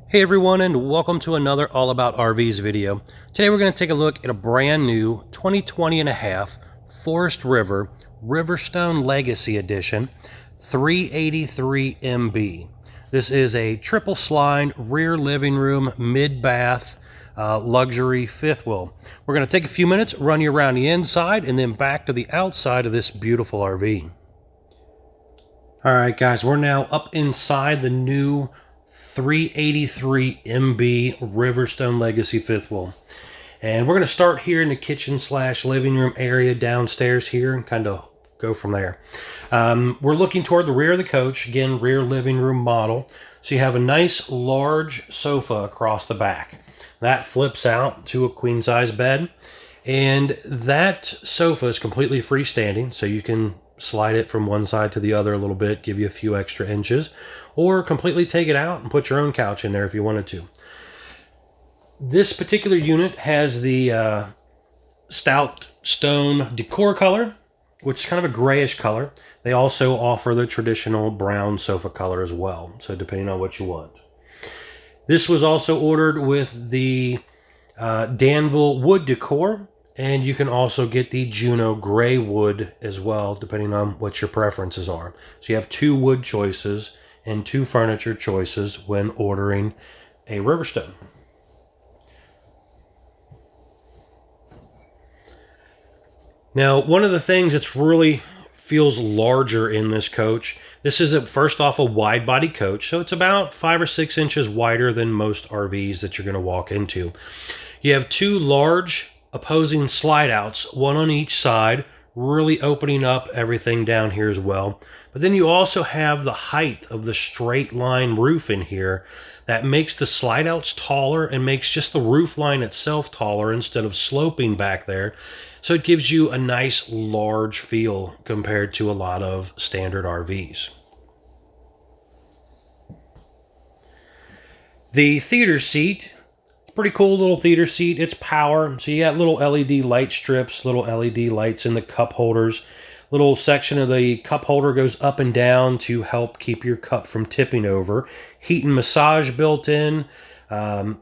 Hey everyone, and welcome to another All About RVs video. Today we're going to take a look at a brand new 2020 and a half Forestriver Riverstone Legacy Edition 383MB. This is a triple slide rear living room mid-bath luxury fifth wheel. We're going to take a few minutes, run you around the inside and then back to the outside of this beautiful RV. Alright guys, we're now up inside the new 383MB Riverstone Legacy fifth wheel. And we're going to start here in the kitchen / living room area downstairs here and kind of go from there. We're looking toward the rear of the coach, again, rear living room model. So you have a nice large sofa across the back. That flips out to a queen size bed. And that sofa is completely freestanding, so you can slide it from one side to the other a little bit, give you a few extra inches, or completely take it out and put your own couch in there if you wanted to. This particular unit has the stout stone decor color, which is kind of a grayish color. They also offer the traditional brown sofa color as well, so depending on what you want. This was also ordered with the Danville wood decor, and you can also get the Juno gray wood as well, depending on what your preferences are. So you have 2 wood choices and 2 furniture choices when ordering a Riverstone. Now, one of the things that's really feels larger in this coach, this is first off a wide body coach, so it's about 5 or 6 inches wider than most RVs that you're going to walk into. You have 2 large opposing slide outs, one on each side, really opening up everything down here as well. But then you also have the height of the straight line roof in here that makes the slide outs taller and makes just the roof line itself taller instead of sloping back there. So it gives you a nice large feel compared to a lot of standard RVs. The theater seat, pretty cool little theater seat. It's power, so you got little LED light strips, little LED lights in the cup holders. Little section of the cup holder goes up and down to help keep your cup from tipping over. Heat and massage built in.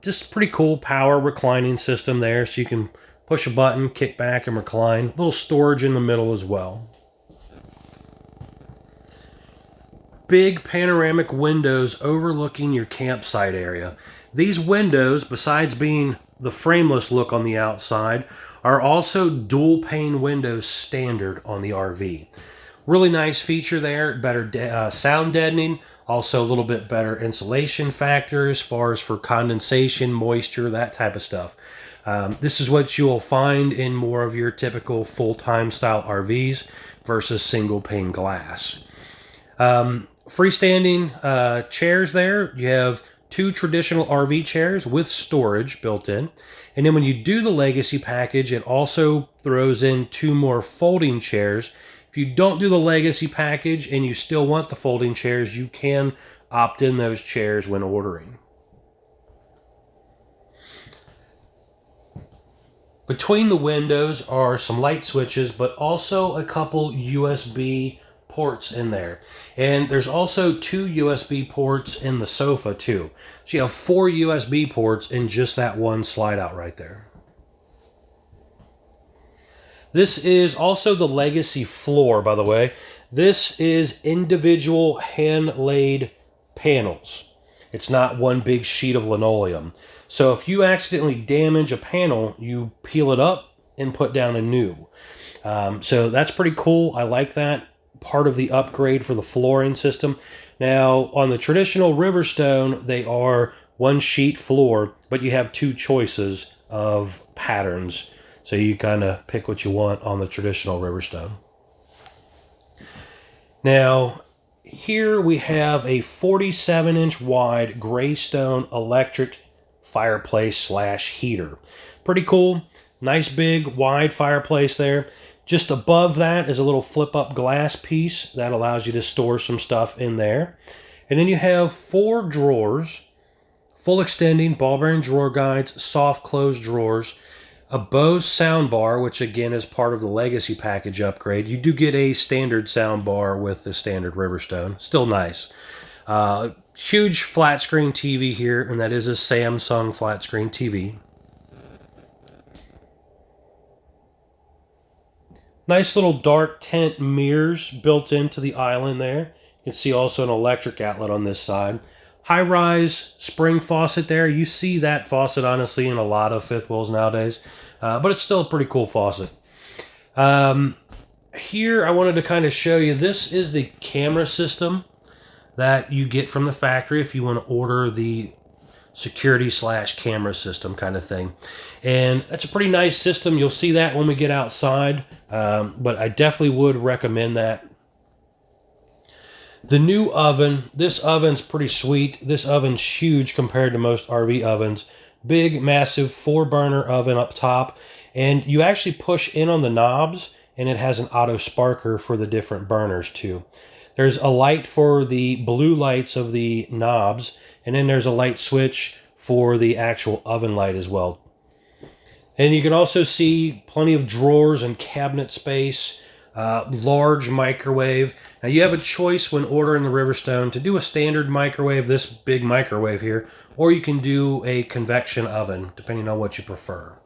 Just pretty cool power reclining system there, so you can push a button, kick back and recline. Little storage in the middle as well. Big panoramic windows overlooking your campsite area. These windows, besides being the frameless look on the outside, are also dual pane windows standard on the RV. Really nice feature there, better sound deadening, also a little bit better insulation factor as far as for condensation, moisture, that type of stuff. This is what you'll find in more of your typical full-time style RVs versus single pane glass. Freestanding chairs there. You have 2 traditional RV chairs with storage built in. And then when you do the Legacy package, it also throws in 2 more folding chairs. If you don't do the Legacy package and you still want the folding chairs, you can opt in those chairs when ordering. Between the windows are some light switches, but also a couple USB ports in there. And there's also 2 USB ports in the sofa too. So you have 4 USB ports in just that one slide out right there. This is also the Legacy floor, by the way. This is individual hand-laid panels. It's not one big sheet of linoleum. So if you accidentally damage a panel, you peel it up and put down a new. So that's pretty cool. I like that part of the upgrade for the flooring system. Now, on the traditional Riverstone, they are 1 sheet floor, but you have 2 choices of patterns. So you kind of pick what you want on the traditional Riverstone. Now, here we have a 47-inch wide Greystone electric fireplace / heater. Pretty cool. Nice big wide fireplace there. Just above that is a little flip-up glass piece that allows you to store some stuff in there. And then you have 4 drawers, full extending ball bearing drawer guides, soft close drawers, a Bose sound bar, which again is part of the Legacy package upgrade. You do get a standard sound bar with the standard Riverstone. Still nice. Huge flat screen TV here, and that is a Samsung flat screen TV. Nice little dark tint mirrors built into the island there. You can see also an electric outlet on this side. High-rise spring faucet there. You see that faucet, honestly, in a lot of fifth wheels nowadays. But it's still a pretty cool faucet. Here, I wanted to kind of show you, this is the camera system that you get from the factory if you want to order the security / camera system kind of thing. And that's a pretty nice system. You'll see that when we get outside, but I definitely would recommend that. The new oven, this oven's pretty sweet. This oven's huge compared to most RV ovens. Big, massive 4-burner oven up top, and you actually push in on the knobs, and it has an auto sparker for the different burners too. There's a light for the blue lights of the knobs, and then there's a light switch for the actual oven light as well. And you can also see plenty of drawers and cabinet space, large microwave. Now you have a choice when ordering the Riverstone to do a standard microwave, this big microwave here, or you can do a convection oven, depending on what you prefer.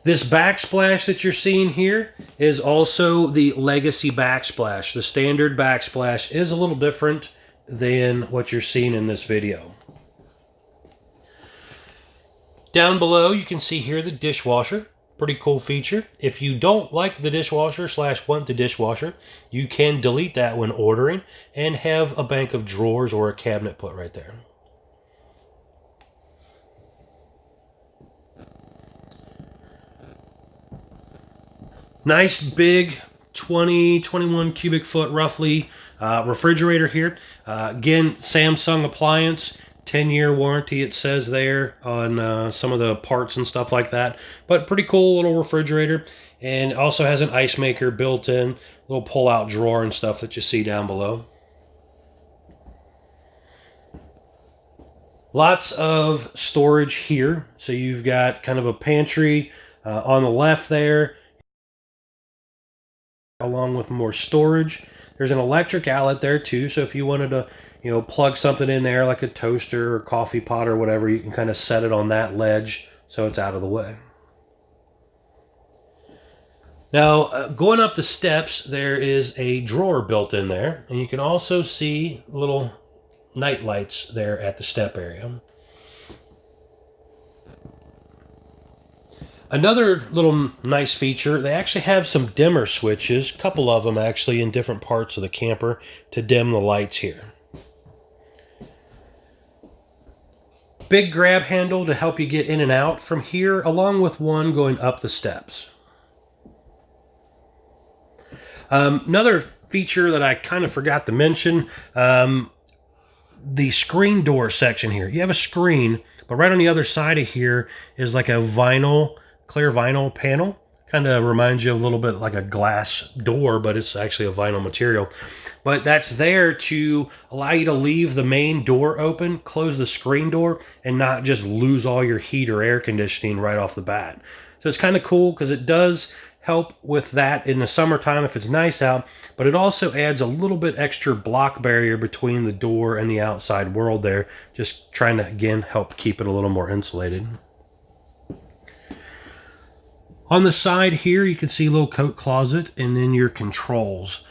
This backsplash that you're seeing here is also the Legacy backsplash. The standard backsplash is a little different than what you're seeing in this video. Down below, you can see here the dishwasher. Pretty cool feature. If you don't like the dishwasher / want the dishwasher, you can delete that when ordering and have a bank of drawers or a cabinet put right there. Nice big 21 cubic foot roughly refrigerator here. Again, Samsung appliance, 10-year warranty it says there on some of the parts and stuff like that. But pretty cool little refrigerator, and also has an ice maker built in, little pull-out drawer and stuff that you see down below. Lots of storage here. So you've got kind of a pantry on the left there, along with more storage. There's an electric outlet there too, so if you wanted to, plug something in there like a toaster or coffee pot or whatever, you can kind of set it on that ledge so it's out of the way. Now, going up the steps, there is a drawer built in there, and you can also see little night lights there at the step area. Another little nice feature, they actually have some dimmer switches, a couple of them actually in different parts of the camper to dim the lights here. Big grab handle to help you get in and out from here, along with one going up the steps. Another feature that I kind of forgot to mention, the screen door section here. You have a screen, but right on the other side of here is like a clear vinyl panel. Kind of reminds you a little bit like a glass door, but it's actually a vinyl material. But that's there to allow you to leave the main door open, close the screen door, and not just lose all your heat or air conditioning right off the bat. So it's kind of cool because it does help with that in the summertime if it's nice out, but it also adds a little bit extra block barrier between the door and the outside world there, just trying to, again, help keep it a little more insulated. On the side here, you can see a little coat closet and then your controls.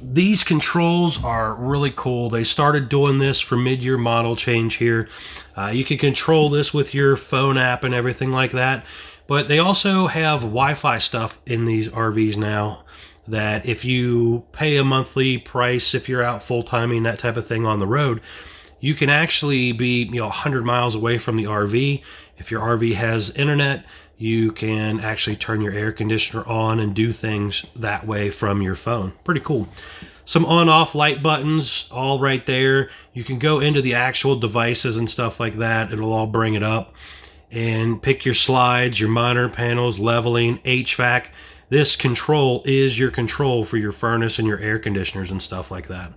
These controls are really cool. They started doing this for mid-year model change here. You can control this with your phone app and everything like that. But they also have Wi-Fi stuff in these RVs now that if you pay a monthly price, if you're out full-timing, that type of thing on the road, you can actually be 100 miles away from the RV. If your RV has internet, you can actually turn your air conditioner on and do things that way from your phone. Pretty cool. Some on-off light buttons all right there. You can go into the actual devices and stuff like that. It'll all bring it up. And pick your slides, your monitor panels, leveling, HVAC. This control is your control for your furnace and your air conditioners and stuff like that.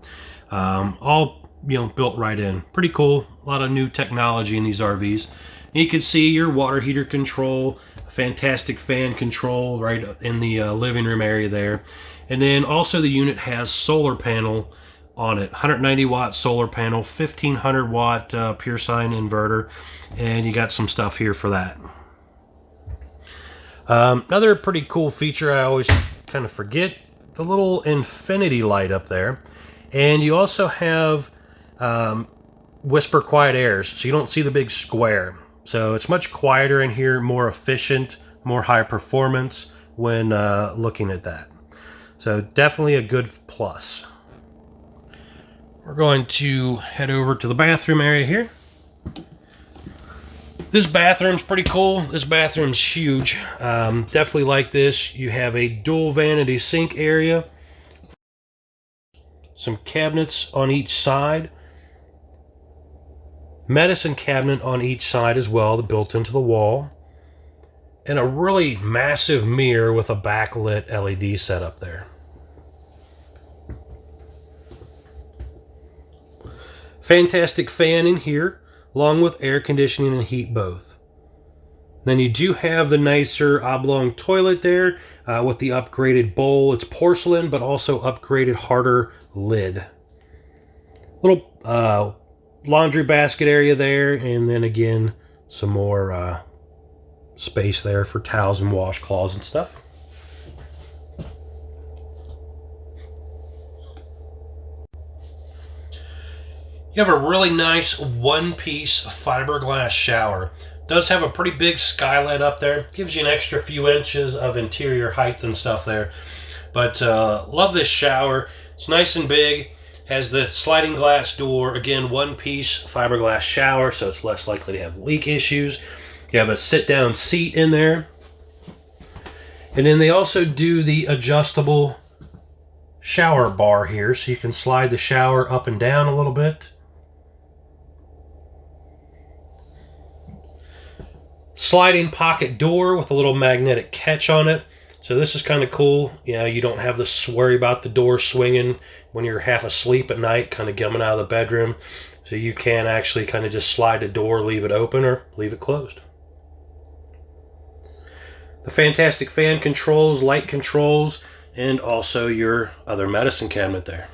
All built right in. Pretty cool. A lot of new technology in these RVs. And you can see your water heater control, fantastic fan control right in the living room area there. And then also the unit has solar panel on it. 190 watt solar panel, 1500 watt pure sine inverter, and you got some stuff here for that. Another pretty cool feature I always kind of forget, the little infinity light up there. And you also have whisper quiet airs, so you don't see the big square. So it's much quieter in here, more efficient, more high performance when looking at that. So definitely a good plus. We're going to head over to the bathroom area here. This bathroom's pretty cool. This bathroom's huge. Definitely like this. You have a dual vanity sink area, some cabinets on each side, medicine cabinet on each side as well, built into the wall, and a really massive mirror with a backlit LED setup there. Fantastic fan in here, along with air conditioning and heat both. Then you do have the nicer oblong toilet there with the upgraded bowl. It's porcelain, but also upgraded harder lid. Little laundry basket area there, and then again some more space there for towels and washcloths and stuff. You have a really nice one-piece fiberglass shower. Does have a pretty big skylight up there. Gives you an extra few inches of interior height and stuff there. But love this shower. It's nice and big. Has the sliding glass door. Again, one-piece fiberglass shower, so it's less likely to have leak issues. You have a sit-down seat in there. And then they also do the adjustable shower bar here, so you can slide the shower up and down a little bit. Sliding pocket door with a little magnetic catch on it. So this is kind of cool. You know, you don't have to worry about the door swinging when you're half asleep at night, kind of coming out of the bedroom. So you can actually kind of just slide the door, leave it open, or leave it closed. The fantastic fan controls, light controls, and also your other medicine cabinet there.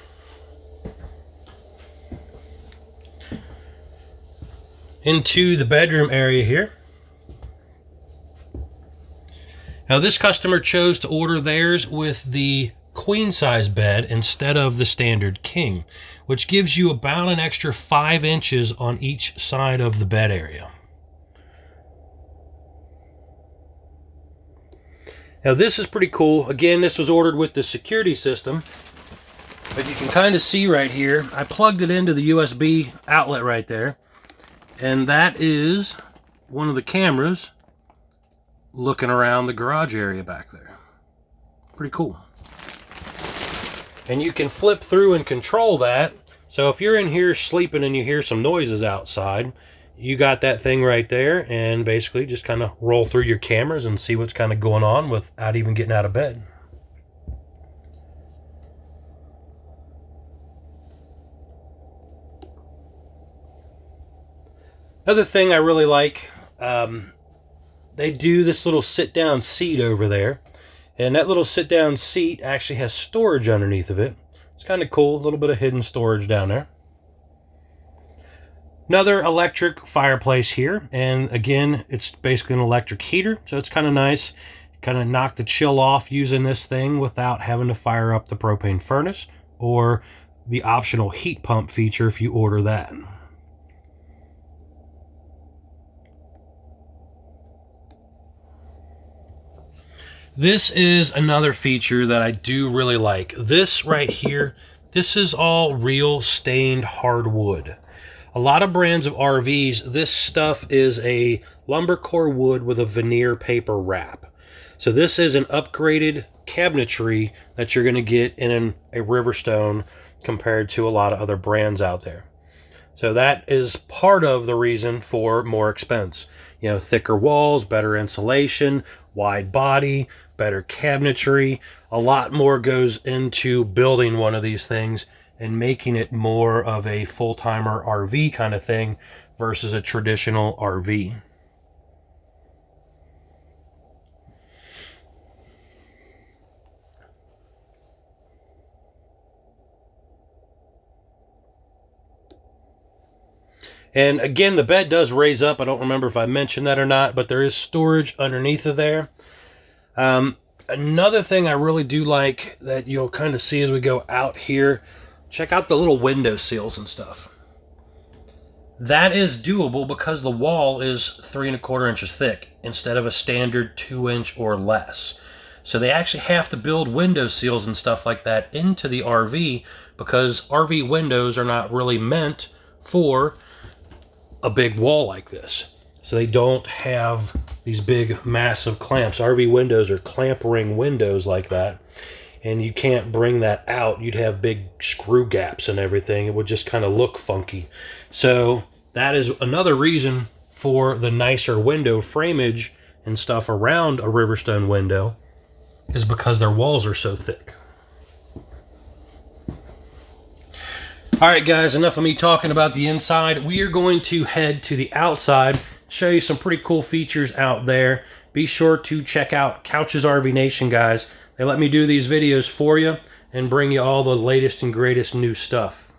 Into the bedroom area here. Now this customer chose to order theirs with the queen size bed instead of the standard king, which gives you about an extra 5 inches on each side of the bed area. Now this is pretty cool. Again, this was ordered with the security system, but you can kind of see right here, I plugged it into the USB outlet right there, and that is one of the cameras looking around the garage area back there. Pretty cool. And you can flip through and control that. So if you're in here sleeping and you hear some noises outside, you got that thing right there, and basically just kind of roll through your cameras and see what's kind of going on without even getting out of bed. Another thing I really like, they do this little sit-down seat over there, and that little sit-down seat actually has storage underneath of it. It's kind of cool, a little bit of hidden storage down there. Another electric fireplace here, and again, it's basically an electric heater, so it's kind of nice. Kind of knock the chill off using this thing without having to fire up the propane furnace, or the optional heat pump feature if you order that. This is another feature that I do really like. This right here, this is all real stained hardwood. A lot of brands of RVs, this stuff is a lumber core wood with a veneer paper wrap. So this is an upgraded cabinetry that you're going to get in a Riverstone compared to a lot of other brands out there. So that is part of the reason for more expense. You know, thicker walls, better insulation, wide body, better cabinetry. A lot more goes into building one of these things and making it more of a full-timer RV kind of thing versus a traditional RV. And again, the bed does raise up. I don't remember if I mentioned that or not, but there is storage underneath of there. Another thing I really do like that you'll kind of see as we go out here, check out the little window sills and stuff. That is doable because the wall is 3¼ inches thick instead of a standard 2-inch or less. So they actually have to build window sills and stuff like that into the RV because RV windows are not really meant for a big wall like this. So they don't have these big massive clamps. RV windows are clamp ring windows like that, and you can't bring that out. You'd have big screw gaps and everything. It would just kind of look funky. So that is another reason for the nicer window frameage and stuff around a Riverstone window, is because their walls are so thick. All right, guys, enough of me talking about the inside. We are going to head to the outside, show you some pretty cool features out there. Be sure to check out Couch's RV Nation, guys. They let me do these videos for you and bring you all the latest and greatest new stuff.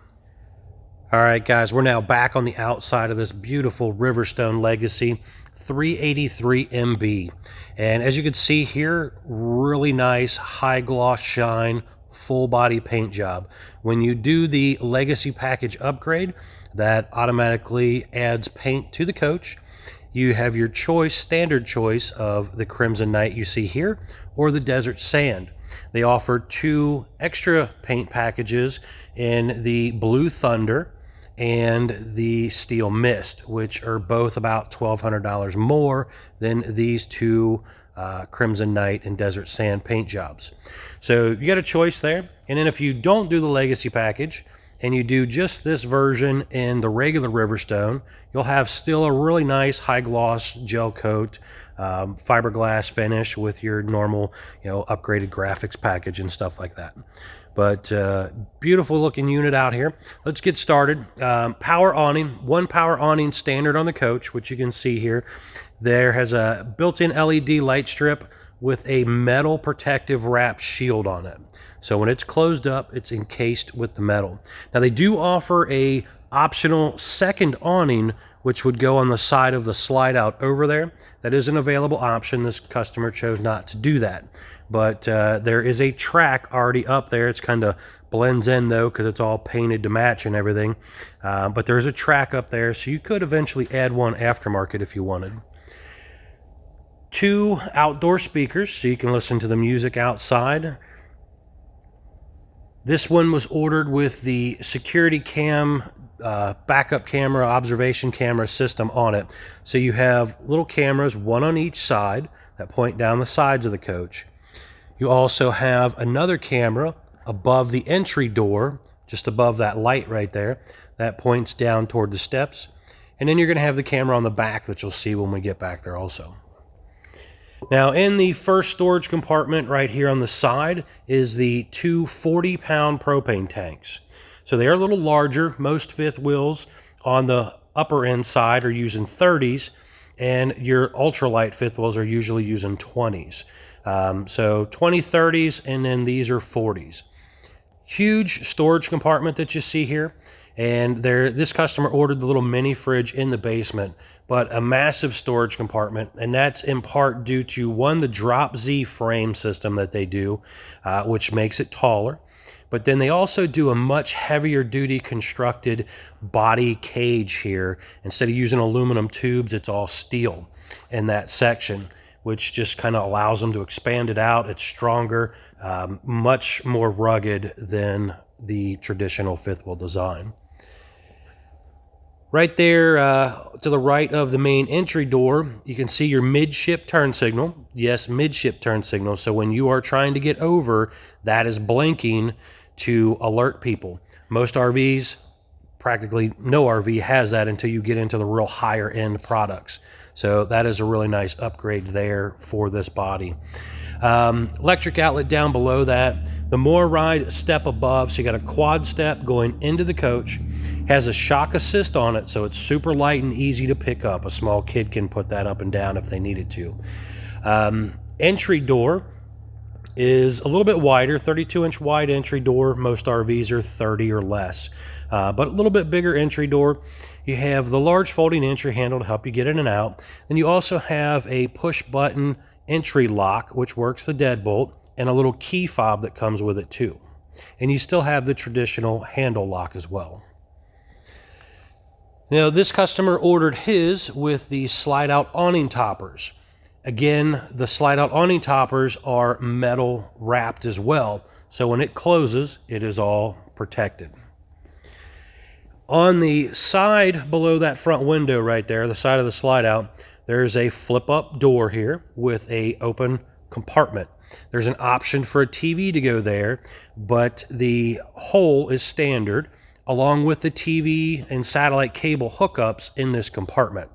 All right, guys, we're now back on the outside of this beautiful Riverstone Legacy 383MB. And as you can see here, really nice high gloss shine, full body paint job. When you do the Legacy package upgrade, that automatically adds paint to the coach. You have your choice, standard choice of the Crimson Night you see here, or the Desert Sand. They offer 2 extra paint packages in the Blue Thunder and the Steel Mist, which are both about $1,200 more than these 2 Crimson Night and Desert Sand paint jobs. So you got a choice there. And then if you don't do the Legacy package and you do just this version in the regular Riverstone, you'll have still a really nice high gloss gel coat, fiberglass finish with your normal, upgraded graphics package and stuff like that. But beautiful looking unit out here. Let's get started. Power awning, 1 power awning standard on the coach, which you can see here. There has a built-in LED light strip with a metal protective wrap shield on it. So when it's closed up, it's encased with the metal. Now they do offer a optional second awning, which would go on the side of the slide out over there. That is an available option. This customer chose not to do that. But there is a track already up there. It's kind of blends in though because it's all painted to match and everything. But there's a track up there, so you could eventually add one aftermarket if you wanted. 2 outdoor speakers so you can listen to the music outside. This one was ordered with the security cam, backup camera, observation camera system on it. So you have little cameras, 1 on each side, that point down the sides of the coach. You also have another camera above the entry door, just above that light right there, that points down toward the steps. And then you're going to have the camera on the back that you'll see when we get back there also. Now in the first storage compartment right here on the side is the 2 40-pound propane tanks. So they are a little larger. Most fifth wheels on the upper end side are using 30s, and your ultralight fifth wheels are usually using 20s. So 20 30s, and then these are 40s. Huge storage compartment that you see here. And this customer ordered the little mini fridge in the basement, but a massive storage compartment. And that's in part due to, 1, the drop Z frame system that they do, which makes it taller. But then they also do a much heavier duty constructed body cage here. Instead of using aluminum tubes, it's all steel in that section, which just kind of allows them to expand it out. It's stronger, much more rugged than the traditional fifth wheel design. Right there to the right of the main entry door, you can see your midship turn signal. Yes, midship turn signal. So when you are trying to get over, that is blinking to alert people. Most RVs, practically no RV has that until you get into the real higher end products. So that is a really nice upgrade there for this body. Electric outlet down below that. The More Ride step above, so you got a quad step going into the coach. Has a shock assist on it, so it's super light and easy to pick up. A small kid can put that up and down if they needed to. Entry door is a little bit wider, 32-inch wide entry door. Most RVs are 30 or less, but a little bit bigger entry door. You have the large folding entry handle to help you get in and out. Then you also have a push button entry lock, which works the deadbolt, and a little key fob that comes with it too. And you still have the traditional handle lock as well. Now, this customer ordered his with the slide-out awning toppers. Again, the slide-out awning toppers are metal wrapped as well, so when it closes, it is all protected. On the side below that front window right there, the side of the slide-out, there's a flip-up door here with a open compartment. There's an option for a TV to go there, but the hole is standard, along with the TV and satellite cable hookups in this compartment.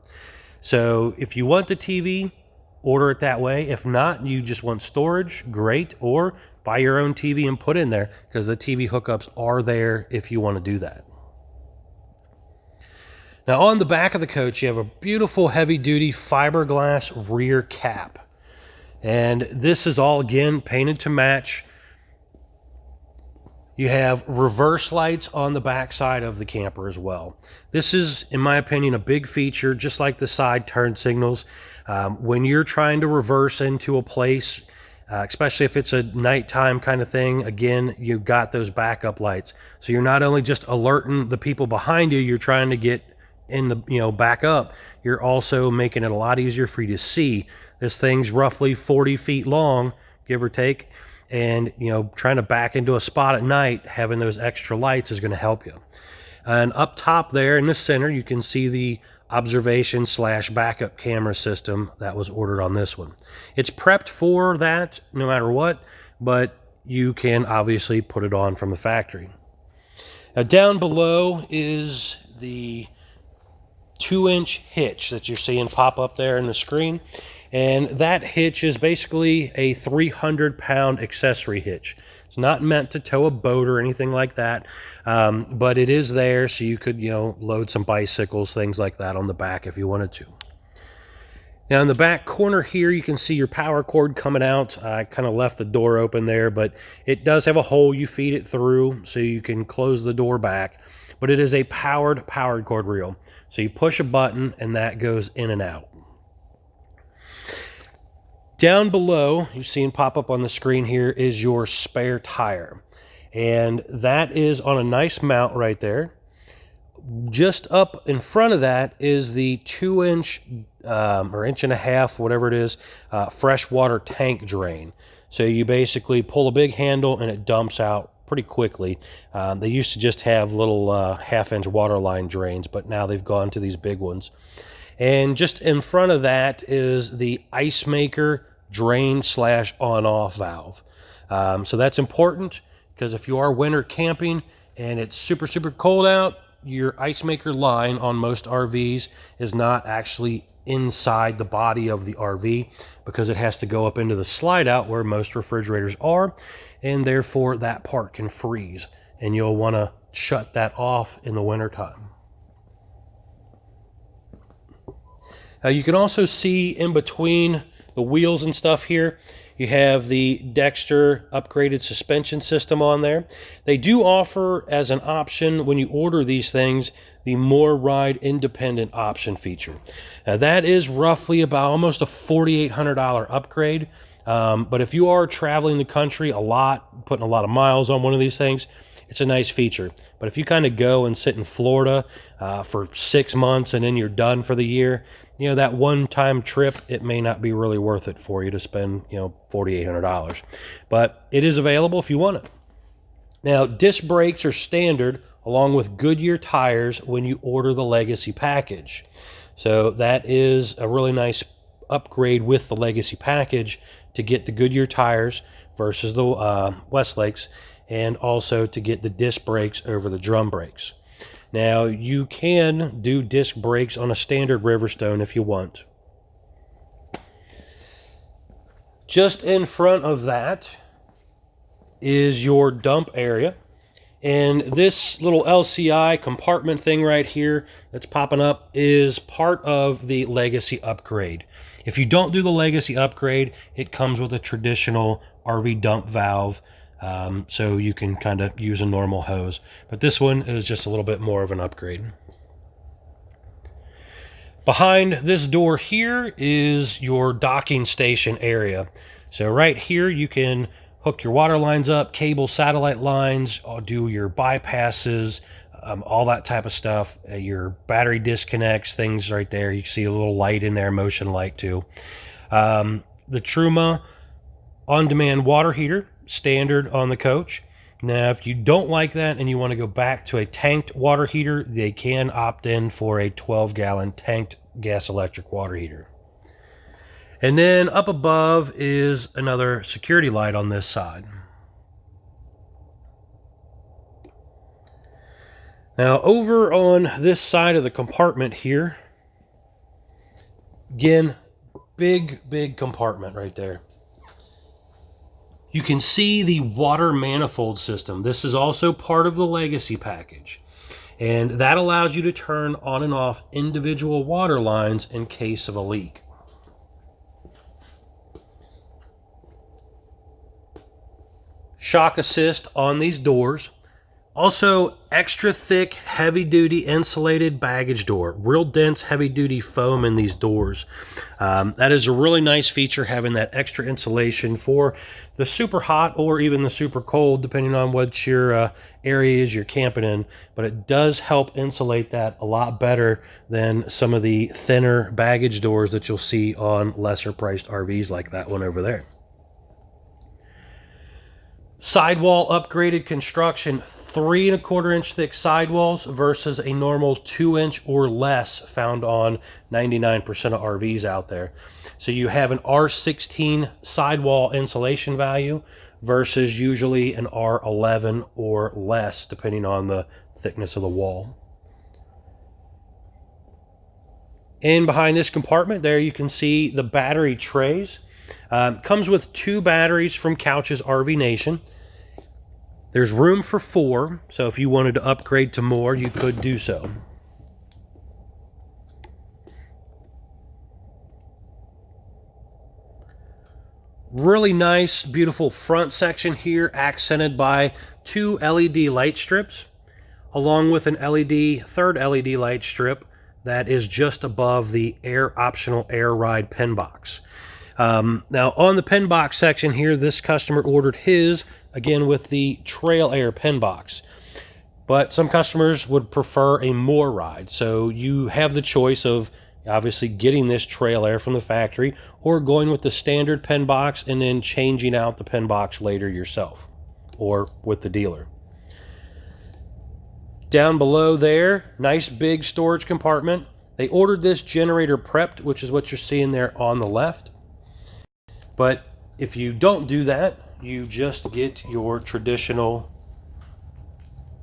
So if you want the TV, order it that way. If not, you just want storage, great, or buy your own TV and put in there, because the TV hookups are there if you want to do that. Now, on the back of the coach, you have a beautiful heavy-duty fiberglass rear cap. And this is all, again, painted to match. You have reverse lights on the back side of the camper as well. This is, in my opinion, a big feature, just like the side turn signals. When you're trying to reverse into a place, especially if it's a nighttime kind of thing, again, you've got those backup lights. So you're not only just alerting the people behind you, you're trying to get in the, back up, you're also making it a lot easier for you to see. This thing's roughly 40 feet long, give or take. And, trying to back into a spot at night, having those extra lights is going to help you. And up top there in the center, you can see the observation / backup camera system that was ordered on this one. It's prepped for that no matter what, but you can obviously put it on from the factory. Now, down below is the 2-inch hitch that you're seeing pop up there in the screen. And that hitch is basically a 300-pound accessory hitch. It's not meant to tow a boat or anything like that, but it is there so you could, load some bicycles, things like that on the back if you wanted to. Now, in the back corner here, you can see your power cord coming out. I kind of left the door open there, but it does have a hole you feed it through so you can close the door back. But it is a powered cord reel. So you push a button and that goes in and out. Down below, you're seeing pop up on the screen here, is your spare tire. And that is on a nice mount right there. Just up in front of that is the 2-inch or 1.5 inch, whatever it is, freshwater tank drain. So you basically pull a big handle and it dumps out pretty quickly. They used to just have little 1/2-inch water line drains, but now they've gone to these big ones. And just in front of that is the ice maker drain / on-off valve. So that's important, because if you are winter camping and it's super, super cold out, your ice maker line on most RVs is not actually inside the body of the RV, because it has to go up into the slide out where most refrigerators are, and therefore that part can freeze, and you'll want to shut that off in the wintertime. Now, you can also see in between the wheels and stuff here, you have the Dexter upgraded suspension system on there. They do offer as an option when you order these things the more ride independent option feature. Now, that is roughly about almost a $4,800 upgrade. But if you are traveling the country a lot, putting a lot of miles on one of these things, it's a nice feature. But if you kind of go and sit in Florida for 6 months and then you're done for the year, that one-time trip, it may not be really worth it for you to spend, $4,800. But it is available if you want it. Now, disc brakes are standard along with Goodyear tires when you order the Legacy package. So that is a really nice upgrade with the Legacy package to get the Goodyear tires versus the Westlakes, and also to get the disc brakes over the drum brakes. Now, you can do disc brakes on a standard Riverstone if you want. Just in front of that is your dump area. And this little LCI compartment thing right here that's popping up is part of the Legacy upgrade. If you don't do the Legacy upgrade, it comes with a traditional RV dump valve, so you can kind of use a normal hose. But this one is just a little bit more of an upgrade. Behind this door here is your docking station area. So right here you can hook your water lines up, cable satellite lines, do your bypasses, all that type of stuff. Your battery disconnects, things right there. You can see a little light in there, motion light too. The Truma on-demand water heater, standard on the coach. Now, if you don't like that and you want to go back to a tanked water heater, they can opt in for a 12-gallon tanked gas electric water heater. And then up above is another security light on this side. Now, over on this side of the compartment here, again, big compartment right there. You can see the water manifold system. This is also part of the Legacy package. And that allows you to turn on and off individual water lines in case of a leak. Shock assist on these doors. Also, extra thick, heavy-duty insulated baggage door. Real dense, heavy-duty foam in these doors. That is a really nice feature, having that extra insulation for the super hot or even the super cold, depending on what your area is you're camping in. But it does help insulate that a lot better than some of the thinner baggage doors that you'll see on lesser-priced RVs like that one over there. Sidewall upgraded construction, 3 1/4 inch thick sidewalls versus a normal 2 inch or less found on 99% of RVs out there. So you have an R16 sidewall insulation value versus usually an R11 or less, depending on the thickness of the wall. And behind this compartment there, you can see the battery trays. Comes with 2 batteries from Couch's RV Nation. There's room for 4, so if you wanted to upgrade to more, you could do so. Really nice, beautiful front section here, accented by 2 LED light strips, along with an third LED light strip that is just above the optional air ride pen box. Now on the pen box section here, this customer ordered his, again with the Trail Air pen box. But some customers would prefer a more ride. So you have the choice of obviously getting this Trail Air from the factory or going with the standard pen box and then changing out the pen box later yourself or with the dealer. Down below there, nice big storage compartment. They ordered this generator prepped, which is what you're seeing there on the left. But if you don't do that, you just get your traditional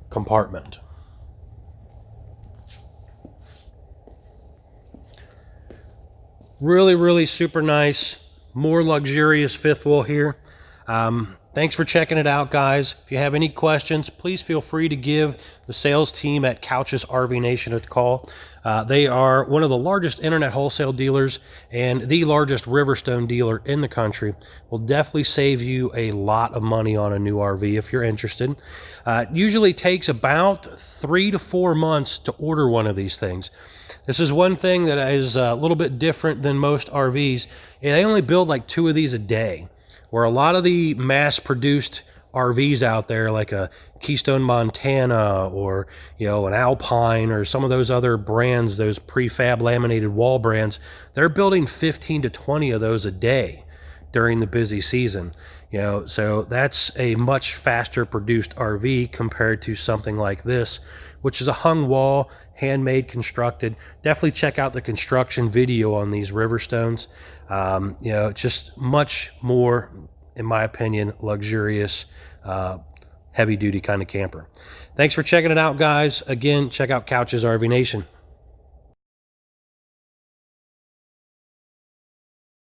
compartment. Really super nice, more luxurious fifth wheel here. Thanks for checking it out, guys. If you have any questions, please feel free to give the sales team at Couch's RV Nation a call. They are one of the largest internet wholesale dealers and the largest Riverstone dealer in the country. Will definitely save you a lot of money on a new RV if you're interested. It usually takes about 3 to 4 months to order one of these things. This is one thing that is a little bit different than most RVs. They only build like 2 of these a day, where a lot of the mass-produced RVs out there, like a Keystone Montana or an Alpine or some of those other brands, those prefab laminated wall brands, they're building 15 to 20 of those a day during the busy season. So that's a much faster produced RV compared to something like this, which is a hung wall, handmade, constructed. Definitely check out the construction video on these Riverstones. It's just much more, in my opinion, luxurious, heavy duty kind of camper. Thanks for checking it out, guys. Again, check out Couch's RV Nation.